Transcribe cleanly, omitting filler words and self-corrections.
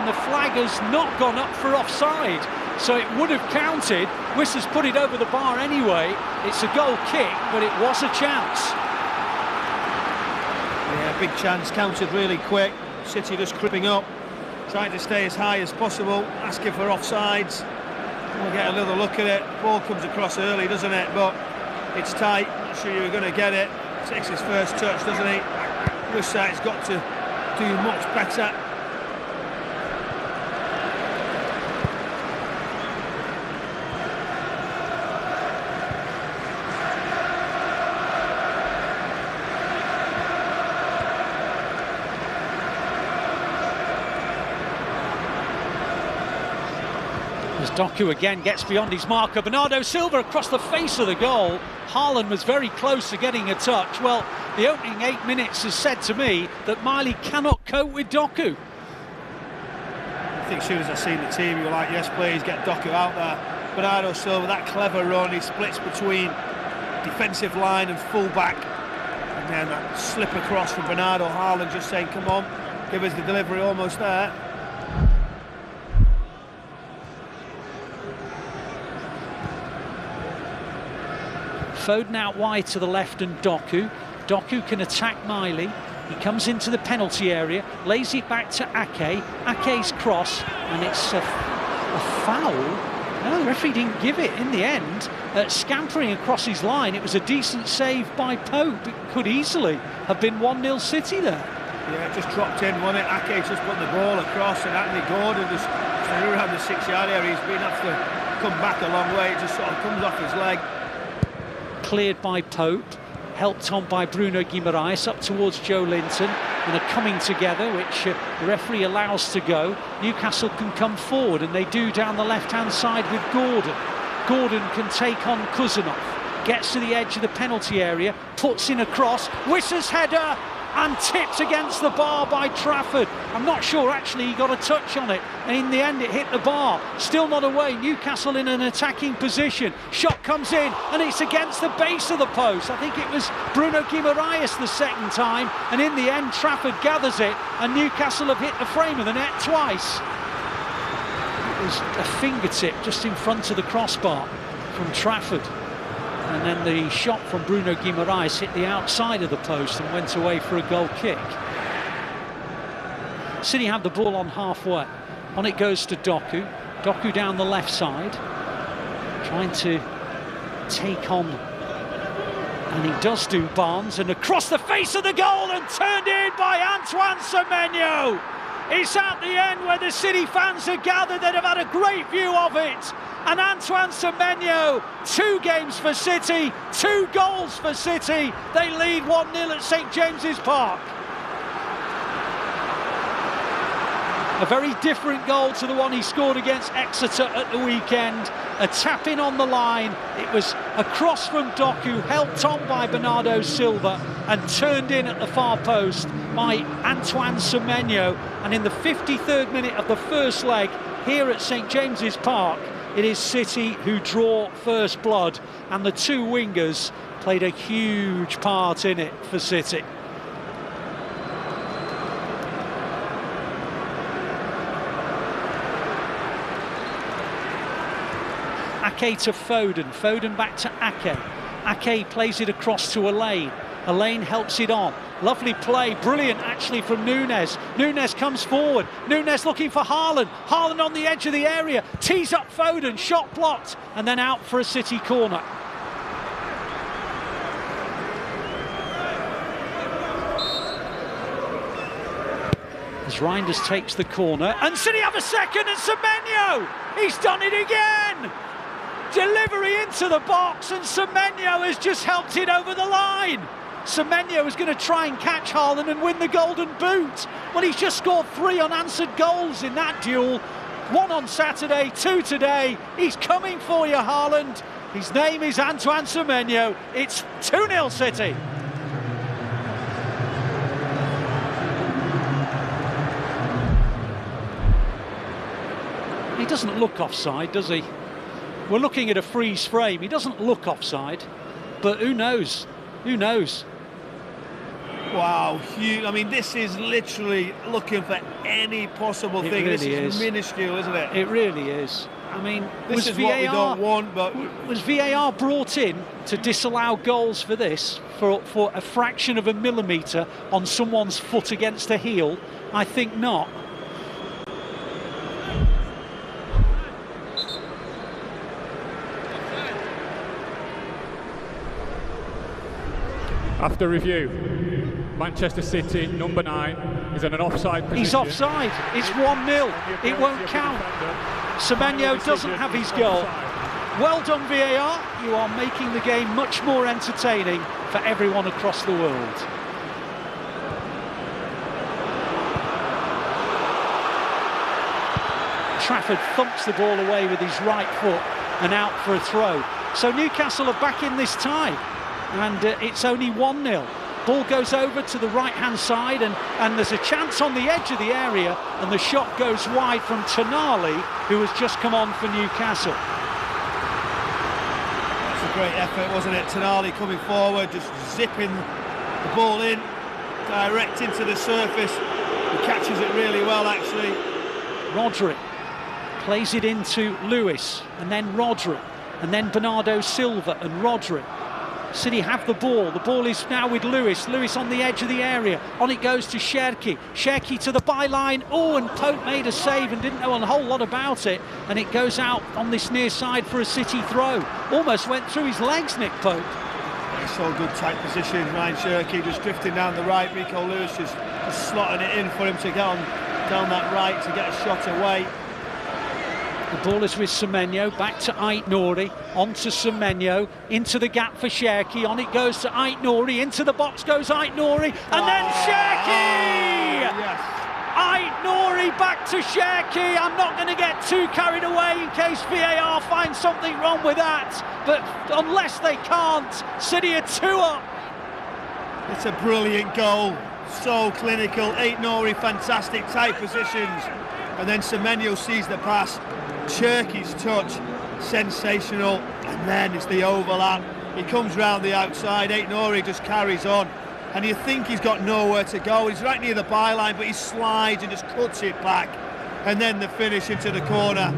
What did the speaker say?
and the flag has not gone up for offside. So it would have counted. Wissa's put it over the bar anyway. It's a goal kick, but it was a chance. Yeah, big chance, counted really quick. City just creeping up, trying to stay as high as possible, asking for offsides. We'll get another look at it. Ball comes across early, doesn't it? But it's tight. Not sure you're going to get it. Takes his first touch, doesn't he? Wissi's got to do much better. As Doku again gets beyond his marker, Bernardo Silva across the face of the goal. Haaland was very close to getting a touch. Well, the opening 8 minutes has said to me that Miley cannot cope with Doku. I think as soon as I seen the team, you were like, yes, please, get Doku out there. Bernardo Silva, that clever run, he splits between defensive line and full-back. And then that slip across from Bernardo. Haaland just saying, come on, give us the delivery, almost there. Foden out wide to the left and Doku. Doku can attack Miley. He comes into the penalty area, lays it back to Ake. Ake's cross, and it's a foul. No, the referee didn't give it in the end. Scampering across his line, it was a decent save by Pope. It could easily have been 1-0 City there. Yeah, it just dropped in, wasn't it? Ake just put the ball across, and Anthony Gordon just around the 6-yard area. He's been have to come back a long way. It just sort of comes off his leg. Cleared by Pope, helped on by Bruno Guimaraes up towards Joe Linton, and are coming together, which the referee allows to go. Newcastle can come forward, and they do down the left-hand side with Gordon. Gordon can take on Kuzanov, gets to the edge of the penalty area, puts in a cross, Wissa's header, and tipped against the bar by Trafford. I'm not sure actually he got a touch on it, and in the end it hit the bar. Still not away, Newcastle in an attacking position. Shot comes in, and it's against the base of the post. I think it was Bruno Guimaraes the second time, and in the end Trafford gathers it, and Newcastle have hit the frame of the net twice. It was a fingertip just in front of the crossbar from Trafford. And then the shot from Bruno Guimaraes hit the outside of the post and went away for a goal kick. City have the ball on halfway. On it goes to Doku. Doku down the left side, trying to take on, and he does do, Barnes, and across the face of the goal and turned in by Antoine Semenyo. It's at the end where the City fans are gathered that have had a great view of it. And Antoine Semenyo, 2 games for City, 2 goals for City. They lead 1-0 at St James's Park. A very different goal to the one he scored against Exeter at the weekend. A tap in on the line. It was a cross from Doku, helped on by Bernardo Silva, and turned in at the far post by Antoine Semenyo. And in the 53rd minute of the first leg here at St James's Park, it is City who draw first blood, and the 2 wingers played a huge part in it for City. Ake to Foden, Foden back to Ake. Ake plays it across to Elaine. Elaine helps it on. Lovely play, brilliant actually from Nunes. Nunes comes forward. Nunes looking for Haaland. Haaland on the edge of the area. Tees up Foden, shot blocked, and then out for a City corner. As Reinders takes the corner, and City have a second, and Semenyo! He's done it again! Delivery into the box, and Semenyo has just helped it over the line. Semenyo is going to try and catch Haaland and win the Golden Boot. Well, he's just scored 3 unanswered goals in that duel. 1 on Saturday, 2 today. He's coming for you, Haaland. His name is Antoine Semenyo. It's 2-0 City. He doesn't look offside, does he? We're looking at a freeze frame. He doesn't look offside, but who knows? Who knows? Wow, huge. I mean, this is literally looking for any possible thing. Really this is minuscule, isn't it? It really is. I mean, this is what we don't want, but... Was VAR brought in to disallow goals for this, for a fraction of a millimetre on someone's foot against a heel? I think not. After review, Manchester City, number 9, is in an offside position. He's offside. It's 1-0. It won't count. Semenyo doesn't have his goal. Well done, VAR. You are making the game much more entertaining for everyone across the world. Trafford thumps the ball away with his right foot and out for a throw. So Newcastle are back in this tie, and it's only 1-0. Ball goes over to the right-hand side, and there's a chance on the edge of the area, and the shot goes wide from Tonali, who has just come on for Newcastle. That's a great effort, wasn't it? Tonali coming forward, just zipping the ball in, direct into the surface. He catches it really well, actually. Rodri plays it into Lewis, and then Rodri, and then Bernardo Silva and Rodri. City have the ball. The ball is now with Lewis. Lewis on the edge of the area. On it goes to Cherki. Cherki to the byline. Oh, and Pope made a save and didn't know a whole lot about it. And it goes out on this near side for a City throw. Almost went through his legs, Nick Pope. It's all good tight position. Ryan Cherki just drifting down the right. Rico Lewis just slotting it in for him to get on down that right to get a shot away. The ball is with Semenyo, back to Ait-Nouri, on to Semenyo, into the gap for Cherki, on it goes to Ait-Nouri, into the box goes Ait-Nouri, and then Cherki! Yes. Ait-Nouri back to Cherki. I'm not going to get too carried away in case VAR finds something wrong with that, but unless they can't, City are 2 up. It's a brilliant goal, so clinical. Ait-Nouri, fantastic tight positions, and then Semenyo sees the pass. Cherki's touch, sensational, and then it's the overlap. He comes round the outside, Ait-Nouri just carries on, and you think he's got nowhere to go. He's right near the byline, but he slides and just cuts it back, and then the finish into the corner.